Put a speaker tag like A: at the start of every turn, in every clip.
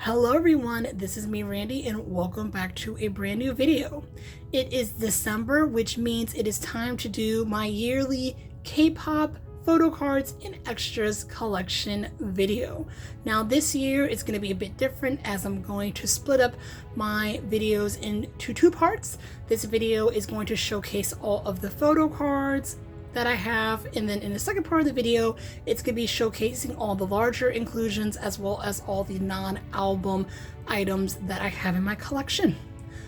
A: Hello everyone, this is me Randy and welcome back to a brand new video. It is December, which means it is time to do my yearly K-pop Photocards and Extras collection video. Now this year it's going to be a bit different as I'm going to split up my videos into two parts. This video is going to showcase all of the photo cards that I have, and then in the second part of the video it's going to be showcasing all the larger inclusions as well as all the non-album items that I have in my collection.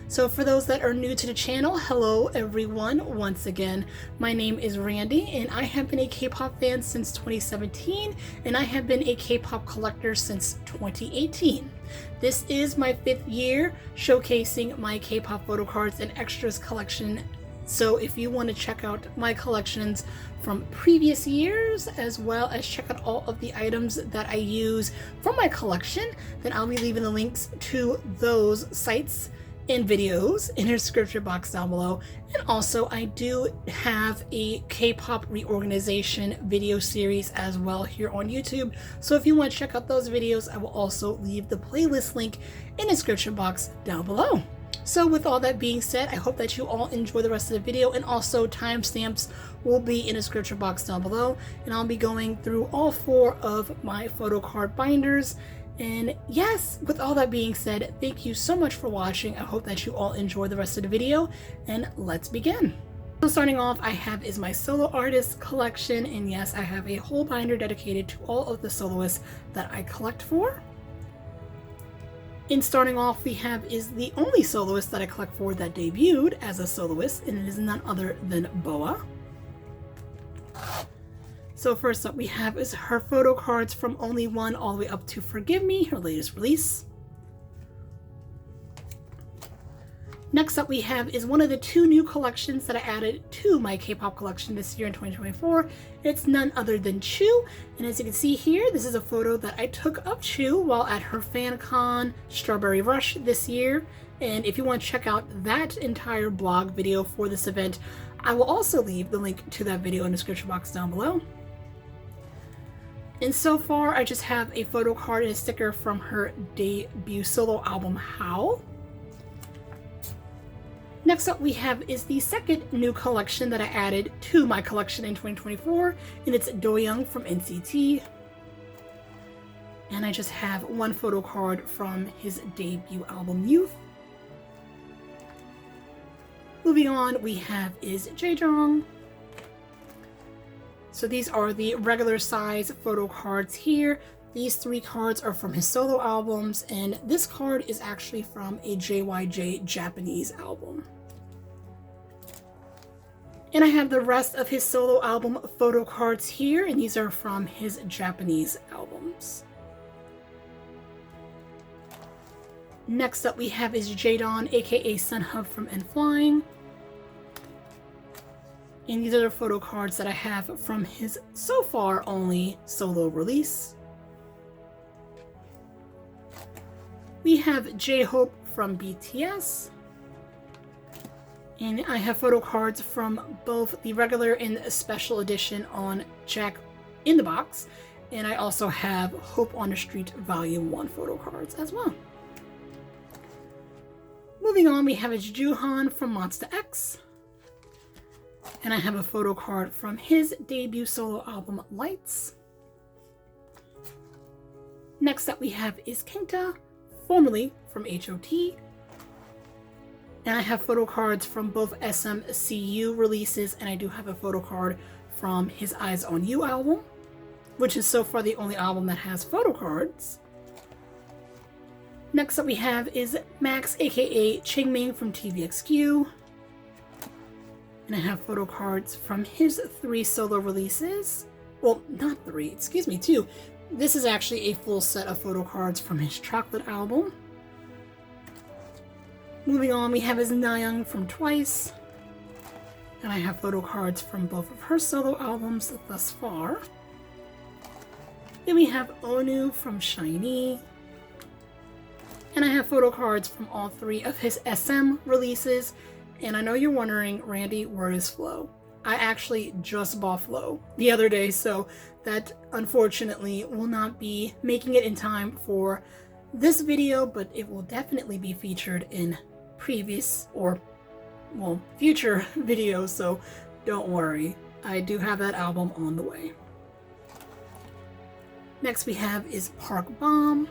A: So for those that are new to the channel, hello everyone. Once again, my name is Randy and I have been a K-pop fan since 2017 and I have been a K-pop collector since 2018. This is my 5th year showcasing my K-pop photo cards and extras collection. So if you want to check out my collections from previous years, as well as check out all of the items that I use from my collection, then I'll be leaving the links to those sites and videos in the description box down below. And also I do have a K-pop reorganization video series as well here on YouTube. So if you want to check out those videos, I will also leave the playlist link in the description box down below. So with all that being said, I hope that you all enjoy the rest of the video, and also timestamps will be in the description box down below, and I'll be going through all 4 of my photo card binders. And yes, with all that being said, thank you so much for watching. I hope that you all enjoy the rest of the video, and let's begin. So starting off, I have is my solo artist collection, and yes, I have a whole binder dedicated to all of the soloists that I collect for. And starting off, we have is the only soloist that I collect for that debuted as a soloist, and it is none other than Boa. So first up we have is her photo cards from Only One all the way up to Forgive Me, her latest release. Next up we have is one of the 2 new collections that I added to my K-pop collection this year in 2024. It's none other than Chuu, and as you can see here, this is a photo that I took of Chuu while at her fan con Strawberry Rush this year. And if you want to check out that entire blog video for this event, I will also leave the link to that video in the description box down below. And so far I just have a photo card and a sticker from her debut solo album Howl. Next up we have is the second new collection that I added to my collection in 2024, and it's Doyoung from NCT. And I just have one photo card from his debut album Youth. Moving on, we have is Jaejoong. So these are the regular size photo cards here. These 3 cards are from his solo albums, and this card is actually from a JYJ Japanese album. And I have the rest of his solo album photo cards here, and these are from his Japanese albums. Next up we have is Jaejoong, aka Sunhub from N.Flying. And these are the photo cards that I have from his so far only solo release. We have J-Hope from BTS. And I have photo cards from both the regular and special edition on Jack in the Box. And I also have Hope on the Street Volume 1 photo cards as well. Moving on, we have a Joohoney from Monsta X. And I have a photo card from his debut solo album Lights. Next up we have is Kangta, formerly from H.O.T. And I have photo cards from both SMCU releases, and I do have a photo card from his Eyes on You album, which is so far the only album that has photo cards. Next up we have is Max, aka Chingming from TVXQ. And I have photo cards from his 3 solo releases. Well, not 3, excuse me, 2. This is actually a full set of photo cards from his Chocolate album. Moving on, we have his Nayeon from Twice. And I have photo cards from both of her solo albums thus far. Then we have Onew from SHINee. And I have photo cards from all 3 of his SM releases. And I know you're wondering, Randy, where is Flow? I actually just bought Flow the other day, so that unfortunately will not be making it in time for this video, but it will definitely be featured in previous or, well, future videos, so don't worry. I do have that album on the way. Next we have is Park Bom.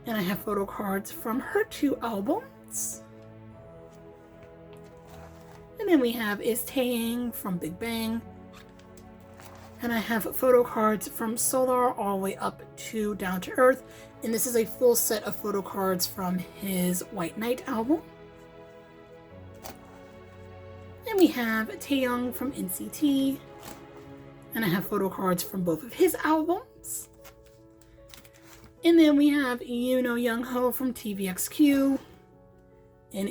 A: And I have photo cards from her 2 albums. And then we have is Taeyang from Bigbang. And I have photo cards from Solar all the way up to Down to Earth. And this is a full set of photo cards from his White Knight album. And we have Taeyang from NCT. And I have photo cards from both of his albums. And then we have Young Ho from TVXQ. And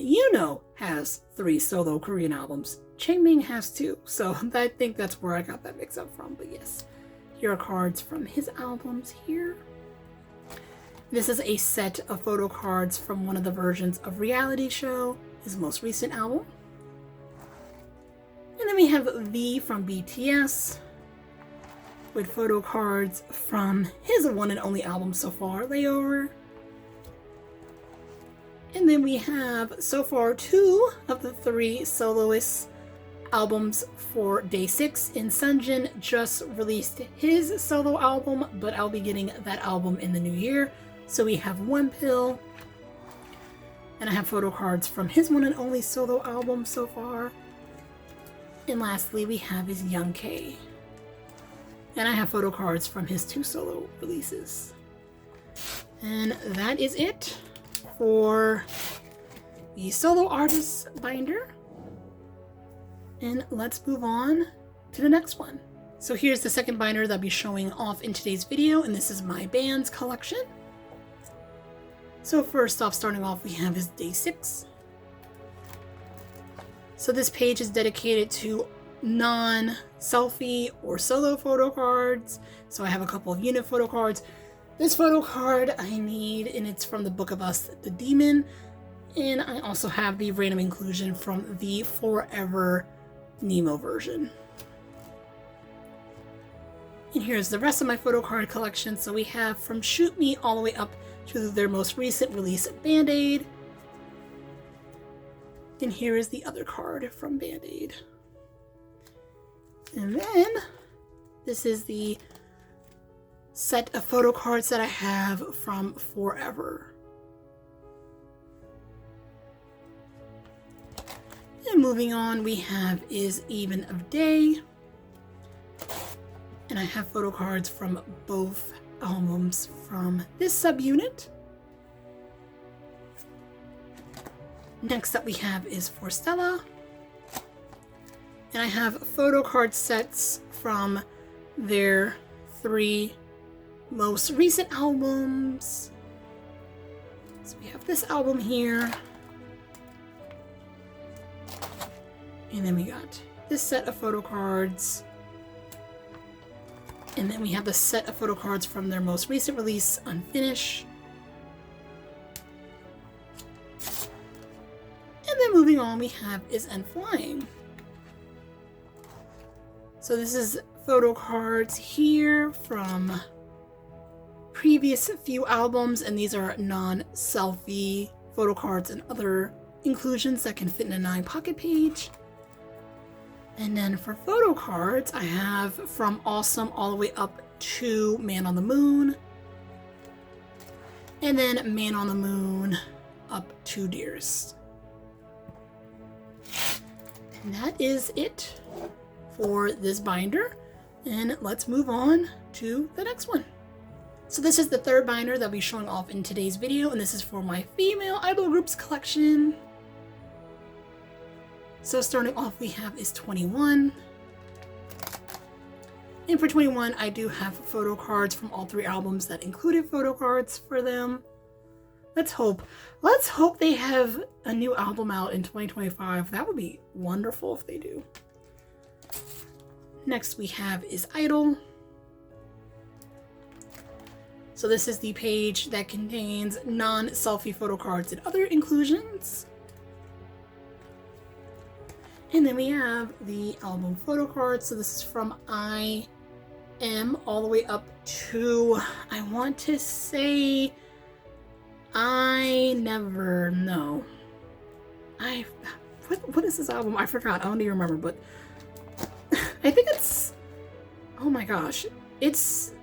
A: has 3 solo Korean albums. Changmin has 2, so I think that's where I got that mix up from, but yes. Here are cards from his albums here. This is a set of photo cards from one of the versions of Reality Show, his most recent album. And then we have V from BTS, with photo cards from his one and only album so far, Layover. And then we have, so far, 2 of the 3 soloist albums for Day 6. And Sunjin just released his solo album, but I'll be getting that album in the new year. So we have Wonpil. And I have photo cards from his one and only solo album so far. And lastly, we have his Young K. And I have photo cards from his 2 solo releases. And that is it for the solo artist binder. And let's move on to the next one. So here's the second binder that I'll be showing off in today's video, and this is my bands collection. So first off, starting off, we have his Day 6. So this page is dedicated to non-selfie or solo photo cards. So I have a couple of unit photo cards. This photo card I need, and it's from the Book of Us, the Demon. And I also have the random inclusion from the Forever Nemo version. And here's the rest of my photo card collection. So we have from Shoot Me all the way up to their most recent release, Band-Aid. And here is the other card from Band-Aid. And then this is the set of photo cards that I have from Forever. And moving on, we have is Even of Day. And I have photo cards from both albums from this subunit. Next up we have is Forestella. And I have photo card sets from their 3 most recent albums. So we have this album here. And then we got this set of photo cards. And then we have the set of photo cards from their most recent release, Unfinished. And then moving on, we have is N.Flying. So this is photo cards here from previous few albums, and these are non-selfie photo cards and other inclusions that can fit in a 9 pocket page. And then for photo cards, I have from Awesome all the way up to Man on the Moon. And then Man on the Moon up to Dearest. And that is it for this binder. And let's move on to the next one. So this is the third binder that I'll be showing off in today's video, and this is for my female idol groups collection. So starting off, we have is 21. And for 21, I do have photo cards from all 3 albums that included photo cards for them. Let's hope they have a new album out in 2025. That would be wonderful if they do. Next we have is Idol. So this is the page that contains non-selfie photo cards and other inclusions. And then we have the album photo cards. So this is from I Am all the way up to, I want to say, I Never Know. What is this album? I forgot. I don't even remember, but I think it's, oh my gosh, it's,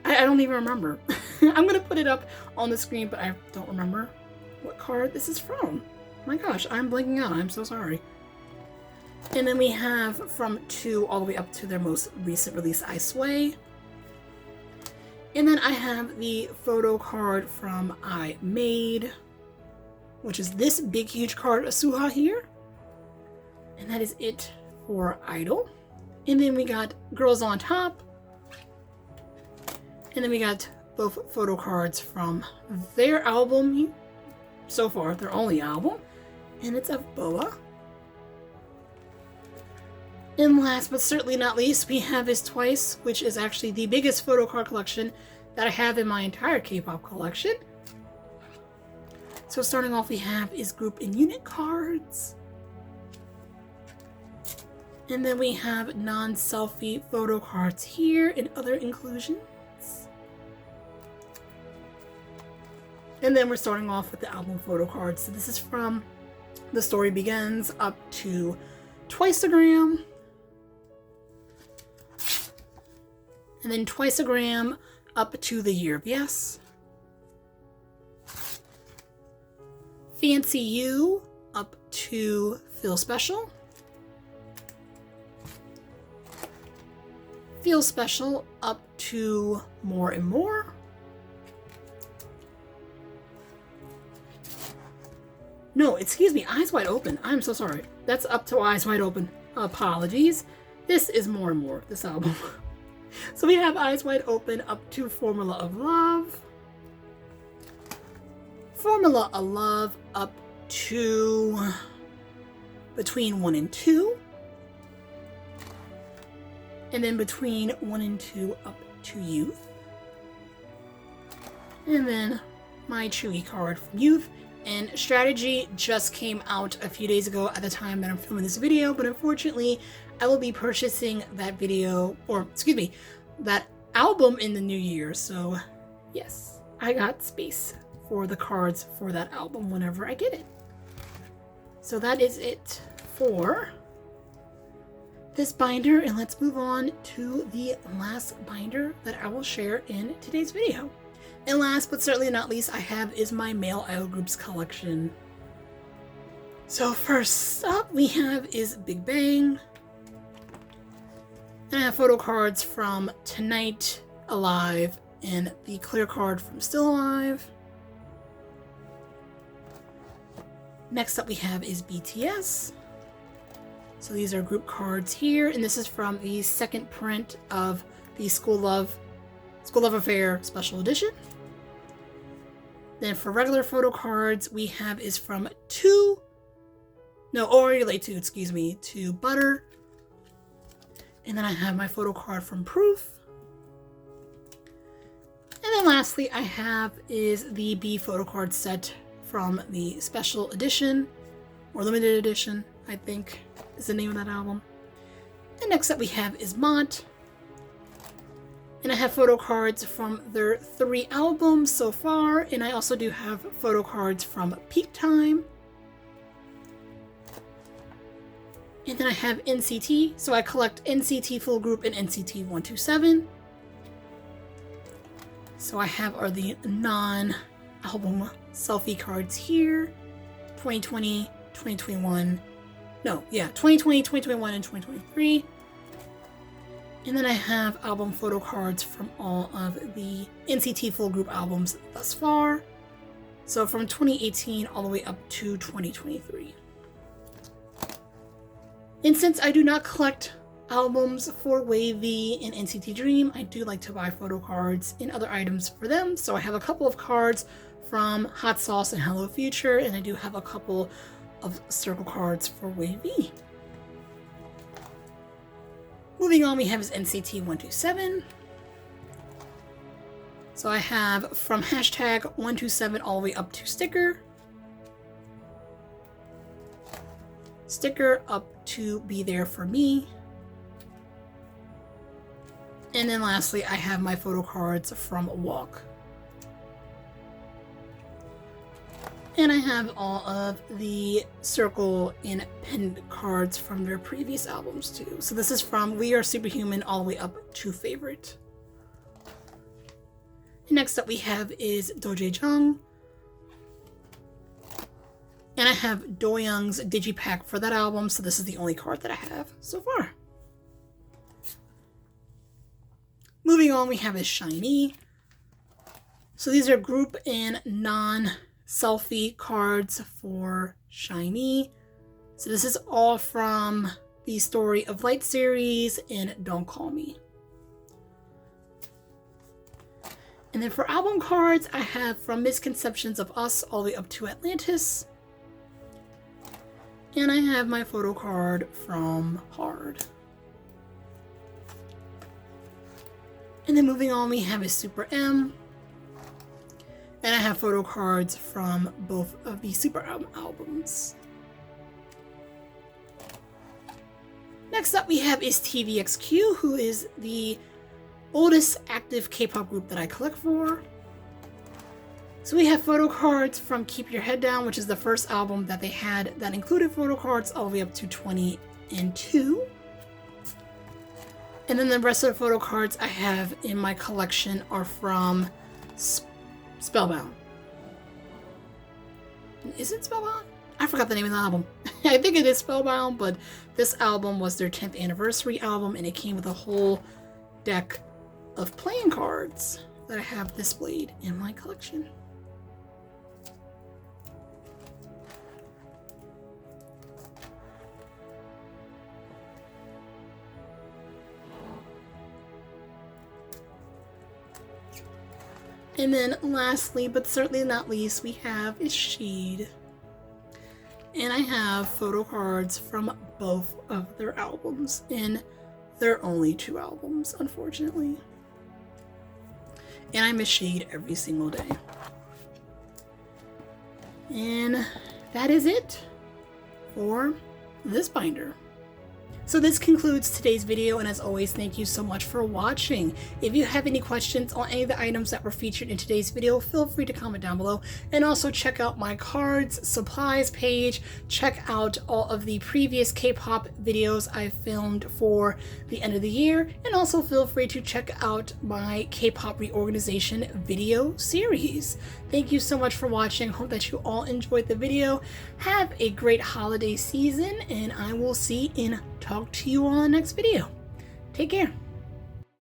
A: I don't even remember. I'm gonna put it up on the screen, but I don't remember what card this is from. My gosh, I'm blanking out. I'm so sorry. And then we have from 2 all the way up to their most recent release, I Sway. And then I have the photo card from I Made, which is this big huge card, Asuha here. And that is it for Idol. And then we got Girls on Top. And then we got both photo cards from their album, so far, their only album. And it's of Boa. And last but certainly not least, we have his Twice, which is actually the biggest photo card collection that I have in my entire K-pop collection. So starting off, we have his group and unit cards. And then we have non-selfie photo cards here and other inclusions. And then we're starting off with the album photo cards. So this is from The Story Begins up to Twiceagram. And then Twiceagram up to The Year of Yes. Fancy You up to Feel Special. Feel Special up to More and More. No, excuse me, Eyes Wide Open. I'm so sorry. That's up to Eyes Wide Open. Apologies. This is More and More, this album. So we have Eyes Wide Open up to Formula of Love. Formula of Love up to Between 1 and 2. And then Between 1 and 2 up to Youth. And then my Chuu card from Youth. And Strategy just came out a few days ago at the time that I'm filming this video, but unfortunately I will be purchasing that video, or excuse me, that album in the new year. So yes, I got space for the cards for that album whenever I get it. So that is it for this binder, and let's move on to the last binder that I will share in today's video. And last but certainly not least, I have is my male idol groups collection. So first up we have is Bigbang. And I have photo cards from Tonight, Alive, and the clear card from Still Alive. Next up we have is BTS. So these are group cards here, and this is from the second print of the School Love Affair Special Edition. Then for regular photo cards, we have is from to Butter. And then I have my photo card from Proof. And then lastly, I have is the B photo card set from the special edition, or limited edition, I think is the name of that album. And next up we have is M.O.N.T. And I have photo cards from their 3 albums so far, and I also do have photo cards from Peak Time. And then I have NCT, so I collect NCT Full Group and NCT 127. So I have are the non-album selfie cards here. 2020, 2021, 2020, 2021, and 2023. And then I have album photo cards from all of the NCT Full Group albums thus far. So from 2018 all the way up to 2023. And since I do not collect albums for Wavy and NCT Dream, I do like to buy photo cards and other items for them. So I have a couple of cards from Hot Sauce and Hello Future, and I do have a couple of circle cards for Wavy. Moving on, we have his NCT 127. So I have from hashtag 127 all the way up to sticker. Sticker up to Be There For Me. And then lastly, I have my photo cards from Walk. And I have all of the circle and pen cards from their previous albums too. So this is from We Are Superhuman all the way up to Favorite. And next up we have is Jaejoong. And I have Doyoung's Digipack for that album, so this is the only card that I have so far. Moving on, we have is SHINee. So these are group and non-selfie cards for SHINee. So this is all from the Story of Light series and Don't Call Me. And then for album cards, I have From Misconceptions of Us all the way up to Atlantis. And I have my photo card from Hard. And then moving on, we have a Super M. And I have photo cards from both of the Super M albums. Next up we have is TVXQ, who is the oldest active K-pop group that I collect for. So we have photo cards from Keep Your Head Down, which is the first album that they had that included photo cards all the way up to 2002. And then the rest of the photo cards I have in my collection are from Spellbound. Is it Spellbound? I forgot the name of the album. I think it is Spellbound, but this album was their 10th anniversary album, and it came with a whole deck of playing cards that I have displayed in my collection. And then lastly, but certainly not least, we have is Xeed. And I have photo cards from both of their albums, and they're only 2 albums, unfortunately. And I miss Xeed every single day. And that is it for this binder. So this concludes today's video, and as always, thank you so much for watching. If you have any questions on any of the items that were featured in today's video, feel free to comment down below, and also check out my cards supplies page. Check out all of the previous K-pop videos I filmed for the end of the year, and also feel free to check out my K-pop reorganization video series. Thank you so much for watching. Hope that you all enjoyed the video. Have a great holiday season, and I will see and talk to you all in the next video. Take care.